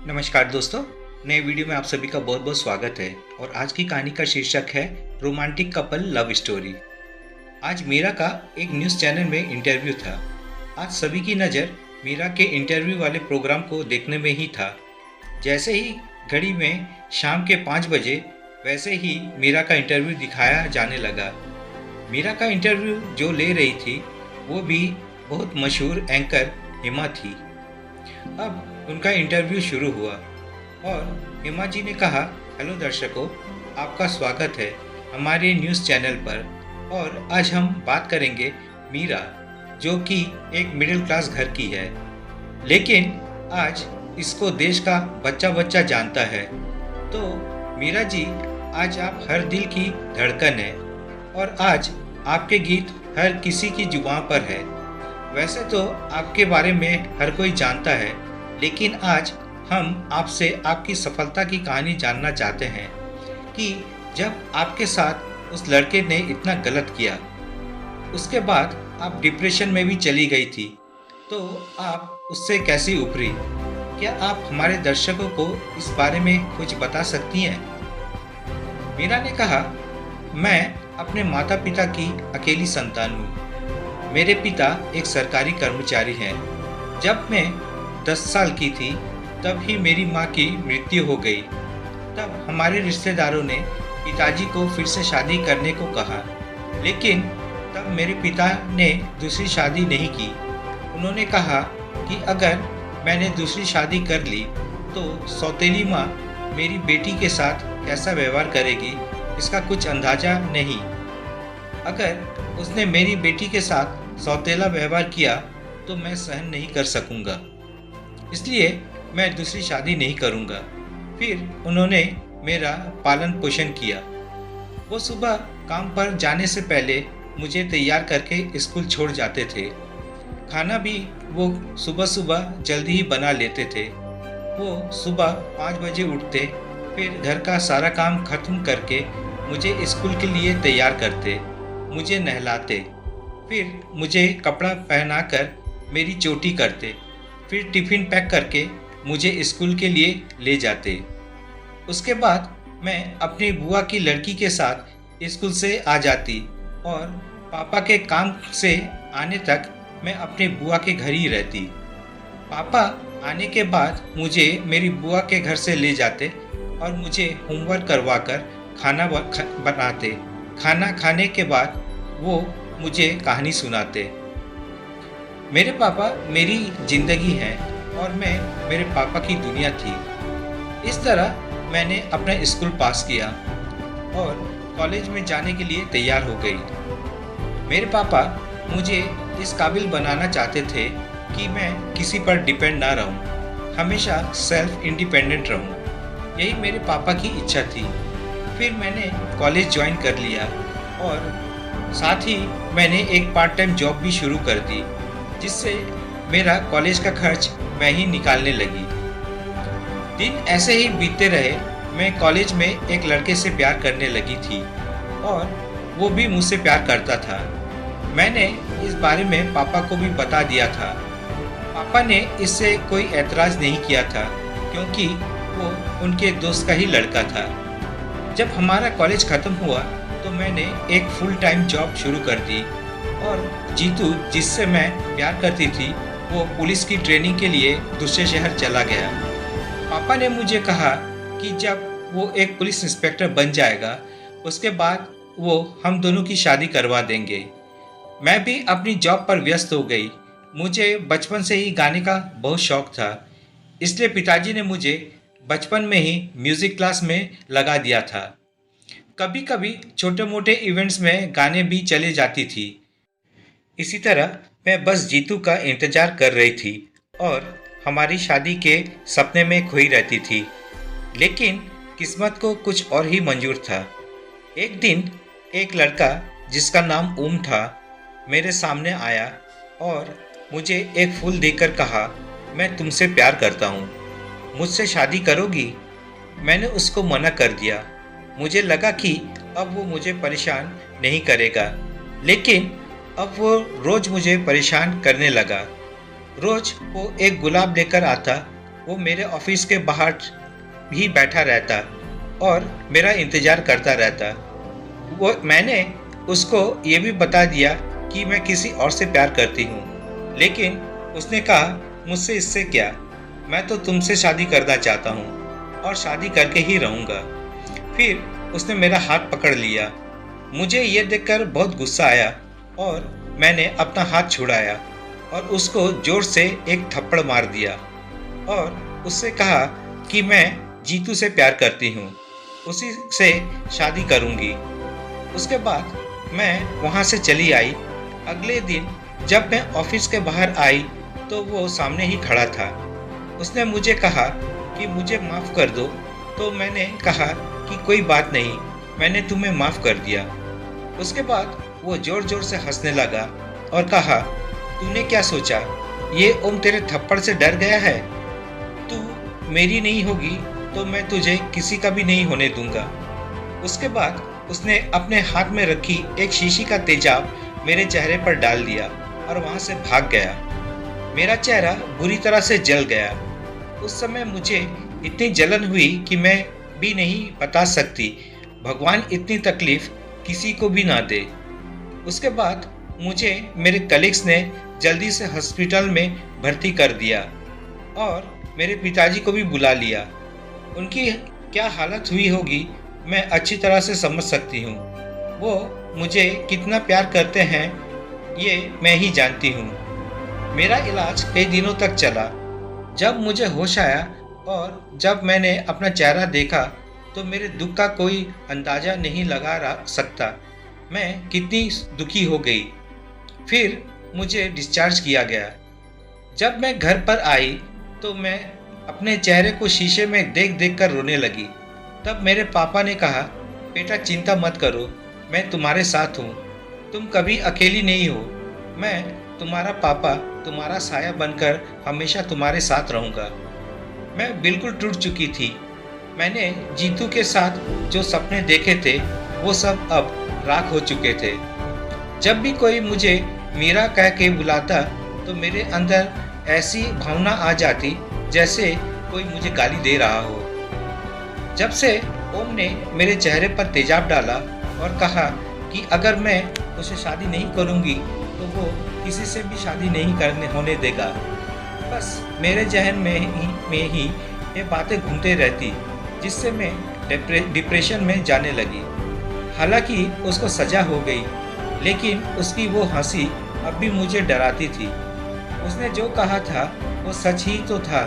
नमस्कार दोस्तों, नए वीडियो में आप सभी का बहुत बहुत स्वागत है। और आज की कहानी का शीर्षक है रोमांटिक कपल लव स्टोरी। आज मीरा का एक न्यूज़ चैनल में इंटरव्यू था। आज सभी की नज़र मीरा के इंटरव्यू वाले प्रोग्राम को देखने में ही था। जैसे ही घड़ी में शाम के 5 बजे वैसे ही मीरा का इंटरव्यू दिखाया जाने लगा। मीरा का इंटरव्यू जो ले रही थी वो भी बहुत मशहूर एंकर हिमा थी। अब उनका इंटरव्यू शुरू हुआ और हिमा जी ने कहा, हेलो दर्शकों, आपका स्वागत है हमारे न्यूज़ चैनल पर। और आज हम बात करेंगे मीरा, जो कि एक मिडिल क्लास घर की है, लेकिन आज इसको देश का बच्चा बच्चा जानता है। तो मीरा जी, आज आप हर दिल की धड़कन है और आज आपके गीत हर किसी की जुबान पर है। वैसे तो आपके बारे में हर कोई जानता है, लेकिन आज हम आपसे आपकी सफलता की कहानी जानना चाहते हैं कि जब आपके साथ उस लड़के ने इतना गलत किया, उसके बाद आप डिप्रेशन में भी चली गई थी, तो आप उससे कैसे उभरी? क्या आप हमारे दर्शकों को इस बारे में कुछ बता सकती हैं? मीरा ने कहा, मैं अपने माता पिता की अकेली संतान हूँ। मेरे पिता एक सरकारी कर्मचारी हैं। जब मैं 10 साल की थी तब ही मेरी माँ की मृत्यु हो गई। तब हमारे रिश्तेदारों ने पिताजी को फिर से शादी करने को कहा, लेकिन तब मेरे पिता ने दूसरी शादी नहीं की। उन्होंने कहा कि अगर मैंने दूसरी शादी कर ली तो सौतेली माँ मेरी बेटी के साथ कैसा व्यवहार करेगी, इसका कुछ अंदाजा नहीं। अगर उसने मेरी बेटी के साथ सौतेला व्यवहार किया तो मैं सहन नहीं कर सकूंगा, इसलिए मैं दूसरी शादी नहीं करूंगा। फिर उन्होंने मेरा पालन पोषण किया। वो सुबह काम पर जाने से पहले मुझे तैयार करके स्कूल छोड़ जाते थे। खाना भी वो सुबह सुबह जल्दी ही बना लेते थे। वो सुबह 5 बजे उठते, फिर घर का सारा काम खत्म करके मुझे स्कूल के लिए तैयार करते, मुझे नहलाते, फिर मुझे कपड़ा पहनाकर मेरी चोटी करते, फिर टिफ़िन पैक करके मुझे स्कूल के लिए ले जाते। उसके बाद मैं अपनी बुआ की लड़की के साथ स्कूल से आ जाती और पापा के काम से आने तक मैं अपनी बुआ के घर ही रहती। पापा आने के बाद मुझे मेरी बुआ के घर से ले जाते और मुझे होमवर्क करवाकर खाना बनाते। खाना खाने के बाद वो मुझे कहानी सुनाते। मेरे पापा मेरी ज़िंदगी है और मैं मेरे पापा की दुनिया थी। इस तरह मैंने अपना स्कूल पास किया और कॉलेज में जाने के लिए तैयार हो गई। मेरे पापा मुझे इस काबिल बनाना चाहते थे कि मैं किसी पर डिपेंड ना रहूं, हमेशा सेल्फ इंडिपेंडेंट रहूं। यही मेरे पापा की इच्छा थी। फिर मैंने कॉलेज ज्वाइन कर लिया और साथ ही मैंने एक पार्ट टाइम जॉब भी शुरू कर दी, जिससे मेरा कॉलेज का खर्च मैं ही निकालने लगी। दिन ऐसे ही बीतते रहे। मैं कॉलेज में एक लड़के से प्यार करने लगी थी और वो भी मुझसे प्यार करता था। मैंने इस बारे में पापा को भी बता दिया था। पापा ने इससे कोई ऐतराज़ नहीं किया था, क्योंकि वो उनके दोस्त का ही लड़का था। जब हमारा कॉलेज ख़त्म हुआ तो मैंने एक फुल टाइम जॉब शुरू कर दी और जीतू, जिससे मैं प्यार करती थी, वो पुलिस की ट्रेनिंग के लिए दूसरे शहर चला गया। पापा ने मुझे कहा कि जब वो एक पुलिस इंस्पेक्टर बन जाएगा उसके बाद वो हम दोनों की शादी करवा देंगे। मैं भी अपनी जॉब पर व्यस्त हो गई। मुझे बचपन से ही गाने का बहुत शौक था, इसलिए पिताजी ने मुझे बचपन में ही म्यूज़िक क्लास में लगा दिया था। कभी कभी छोटे मोटे इवेंट्स में गाने भी चले जाती थी। इसी तरह मैं बस जीतू का इंतज़ार कर रही थी और हमारी शादी के सपने में खोई रहती थी। लेकिन किस्मत को कुछ और ही मंजूर था। एक दिन एक लड़का जिसका नाम ओम था मेरे सामने आया और मुझे एक फूल देकर कहा, मैं तुमसे प्यार करता हूँ, मुझसे शादी करोगी? मैंने उसको मना कर दिया। मुझे लगा कि अब वो मुझे परेशान नहीं करेगा, लेकिन अब वो रोज़ मुझे परेशान करने लगा। रोज़ वो एक गुलाब लेकर आता वो मेरे ऑफिस के बाहर ही बैठा रहता और मेरा इंतज़ार करता रहता। वो मैंने उसको ये भी बता दिया कि मैं किसी और से प्यार करती हूँ, लेकिन उसने कहा मुझसे इससे क्या, मैं तो तुमसे शादी करना चाहता हूँ और शादी करके ही रहूँगा। फिर उसने मेरा हाथ पकड़ लिया। मुझे ये देखकर बहुत गुस्सा आया और मैंने अपना हाथ छुड़ाया और उसको ज़ोर से एक थप्पड़ मार दिया और उससे कहा कि मैं जीतू से प्यार करती हूँ, उसी से शादी करूँगी। उसके बाद मैं वहाँ से चली आई। अगले दिन जब मैं ऑफिस के बाहर आई तो वो सामने ही खड़ा था। उसने मुझे कहा कि मुझे माफ़ कर दो, तो मैंने कहा कि कोई बात नहीं, मैंने तुम्हें माफ़ कर दिया। उसके बाद वो ज़ोर ज़ोर से हंसने लगा और कहा, तूने क्या सोचा, ये ओम तेरे थप्पड़ से डर गया है? तू मेरी नहीं होगी तो मैं तुझे किसी का भी नहीं होने दूंगा। उसके बाद उसने अपने हाथ में रखी एक शीशी का तेजाब मेरे चेहरे पर डाल दिया और वहाँ से भाग गया। मेरा चेहरा बुरी तरह से जल गया। उस समय मुझे इतनी जलन हुई कि मैं भी नहीं बता सकती। भगवान इतनी तकलीफ किसी को भी ना दे। उसके बाद मुझे मेरे कलीग्स ने जल्दी से हॉस्पिटल में भर्ती कर दिया और मेरे पिताजी को भी बुला लिया। उनकी क्या हालत हुई होगी मैं अच्छी तरह से समझ सकती हूँ। वो मुझे कितना प्यार करते हैं ये मैं ही जानती हूँ। मेरा इलाज कई दिनों तक चला। जब मुझे होश आया और जब मैंने अपना चेहरा देखा तो मेरे दुख का कोई अंदाज़ा नहीं लगा सकता मैं कितनी दुखी हो गई। फिर मुझे डिस्चार्ज किया गया। जब मैं घर पर आई तो मैं अपने चेहरे को शीशे में देख देख कर रोने लगी। तब मेरे पापा ने कहा, बेटा चिंता मत करो, मैं तुम्हारे साथ हूँ, तुम कभी अकेली नहीं हो। मैं तुम्हारा पापा, तुम्हारा साया बनकर हमेशा तुम्हारे साथ रहूँगा। मैं बिल्कुल टूट चुकी थी। मैंने जीतू के साथ जो सपने देखे थे वो सब अब राख हो चुके थे। जब भी कोई मुझे मीरा कह के बुलाता तो मेरे अंदर ऐसी भावना आ जाती जैसे कोई मुझे गाली दे रहा हो। जब से ओम ने मेरे चेहरे पर तेजाब डाला और कहा कि अगर मैं उससे शादी नहीं करूंगी तो वो किसी से भी शादी नहीं करने होने देगा, बस मेरे जहन में ही ये बातें घूमते रहती, जिससे मैं डिप्रेशन में जाने लगी। हालांकि उसको सजा हो गई, लेकिन उसकी वो हंसी अब भी मुझे डराती थी। उसने जो कहा था वो सच ही तो था।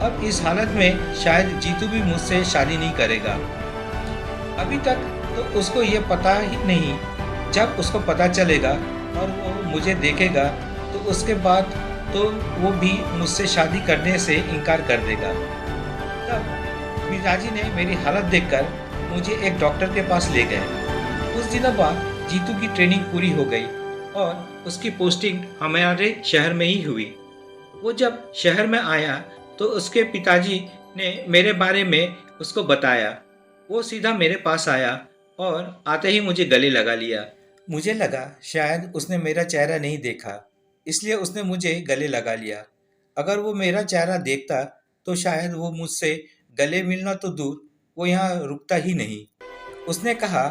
अब इस हालत में शायद जीतू भी मुझसे शादी नहीं करेगा। अभी तक तो उसको ये पता ही नहीं। जब उसको पता चलेगा और वो मुझे देखेगा तो उसके बाद तो वो भी मुझसे शादी करने से इनकार कर देगा। तब पिताजी ने मेरी हालत देखकर मुझे एक डॉक्टर के पास ले गए। कुछ दिनों बाद जीतू की ट्रेनिंग पूरी हो गई और उसकी पोस्टिंग हमारे शहर में ही हुई। वो जब शहर में आया तो उसके पिताजी ने मेरे बारे में उसको बताया। वो सीधा मेरे पास आया और आते ही मुझे गले लगा लिया। मुझे लगा शायद उसने मेरा चेहरा नहीं देखा, इसलिए उसने मुझे गले लगा लिया। अगर वो मेरा चेहरा देखता तो शायद वो मुझसे गले मिलना तो दूर, वो यहाँ रुकता ही नहीं। उसने कहा,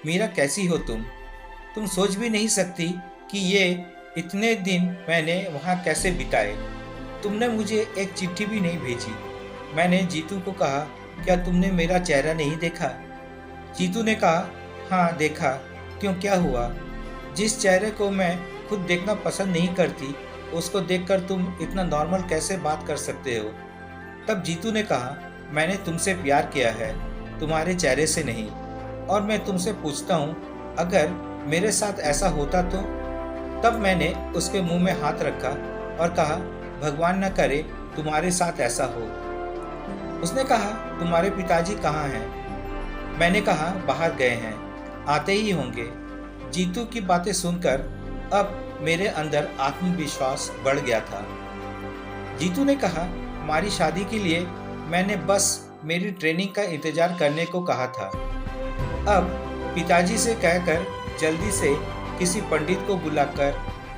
मीरा कैसी हो तुम सोच भी नहीं सकती कि ये इतने दिन मैंने वहाँ कैसे बिताए। तुमने मुझे एक चिट्ठी भी नहीं भेजी। मैंने जीतू को कहा, क्या तुमने मेरा चेहरा नहीं देखा? जीतू ने कहा, हाँ देखा। क्यों, क्या हुआ? जिस चेहरे को मैं खुद देखना पसंद नहीं करती उसको देखकर तुम इतना नॉर्मल कैसे बात कर सकते हो? तब जीतू ने कहा, मैंने तुमसे प्यार किया है, तुम्हारे चेहरे से नहीं। और मैं तुमसे पूछता हूँ, अगर मेरे साथ ऐसा होता तो? तब मैंने उसके मुंह में हाथ रखा और कहा, भगवान न करे तुम्हारे साथ ऐसा हो। उसने कहा, तुम्हारे पिताजी कहाँ हैं? मैंने कहा, बाहर गए हैं, आते ही होंगे। जीतू की बातें सुनकर अब मेरे अंदर आत्मविश्वास बढ़ गया था। जीतू ने कहा, हमारी शादी के लिए मैंने बस मेरी ट्रेनिंग का इंतजार करने को कहा था। अब पिताजी से कहकर जल्दी से किसी पंडित को बुलाकर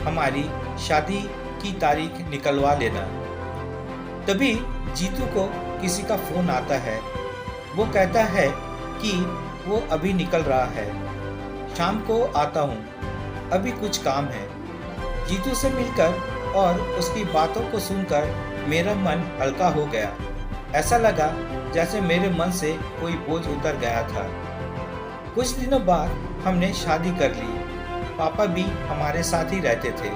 हमारी शादी की तारीख निकलवा लेना। तभी जीतू को किसी का फोन आता है। वो कहता है कि वो अभी निकल रहा है, शाम को आता हूँ, अभी कुछ काम है। जीतू से मिलकर और उसकी बातों को सुनकर मेरा मन हल्का हो गया। ऐसा लगा जैसे मेरे मन से कोई बोझ उतर गया था। कुछ दिनों बाद हमने शादी कर ली। पापा भी हमारे साथ ही रहते थे।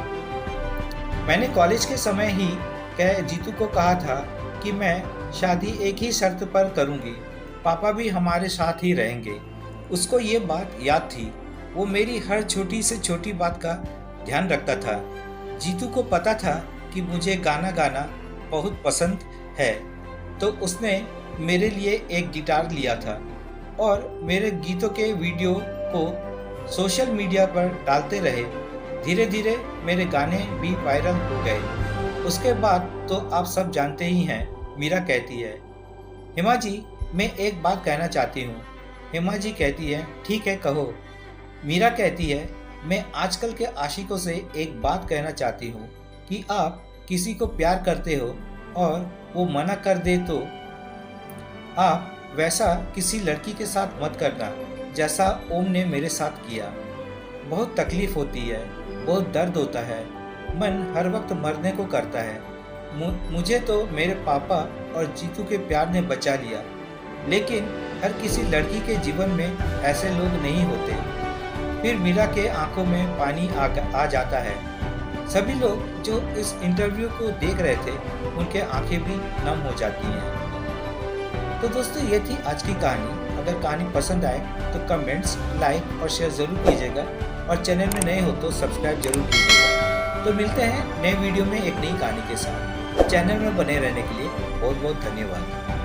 मैंने कॉलेज के समय ही जीतू को कहा था कि मैं शादी एक ही शर्त पर करूंगी, पापा भी हमारे साथ ही रहेंगे। उसको ये बात याद थी। वो मेरी हर छोटी से छोटी बात का ध्यान रखता था। जीतू को पता था कि मुझे गाना गाना बहुत पसंद है, तो उसने मेरे लिए एक गिटार लिया था और मेरे गीतों के वीडियो को सोशल मीडिया पर डालते रहे। धीरे धीरे मेरे गाने भी वायरल हो गए। उसके बाद तो आप सब जानते ही हैं। मीरा कहती है, हेमा जी मैं एक बात कहना चाहती हूँ। हेमा जी कहती है, ठीक है कहो। मीरा कहती है, मैं आजकल के आशिकों से एक बात कहना चाहती हूँ कि आप किसी को प्यार करते हो और वो मना कर दे तो आप वैसा किसी लड़की के साथ मत करना जैसा ओम ने मेरे साथ किया। बहुत तकलीफ होती है, बहुत दर्द होता है, मन हर वक्त मरने को करता है। मुझे तो मेरे पापा और जीतू के प्यार ने बचा लिया, लेकिन हर किसी लड़की के जीवन में ऐसे लोग नहीं होते। फिर मीरा के आंखों में पानी आ जाता है। सभी लोग जो इस इंटरव्यू को देख रहे थे उनके आंखें भी नम हो जाती हैं। तो दोस्तों ये थी आज की कहानी। अगर कहानी पसंद आए तो कमेंट्स, लाइक और शेयर ज़रूर कीजिएगा और चैनल में नए हो तो सब्सक्राइब जरूर कीजिएगा। तो मिलते हैं नए वीडियो में एक नई कहानी के साथ। चैनल में बने रहने के लिए बहुत बहुत धन्यवाद।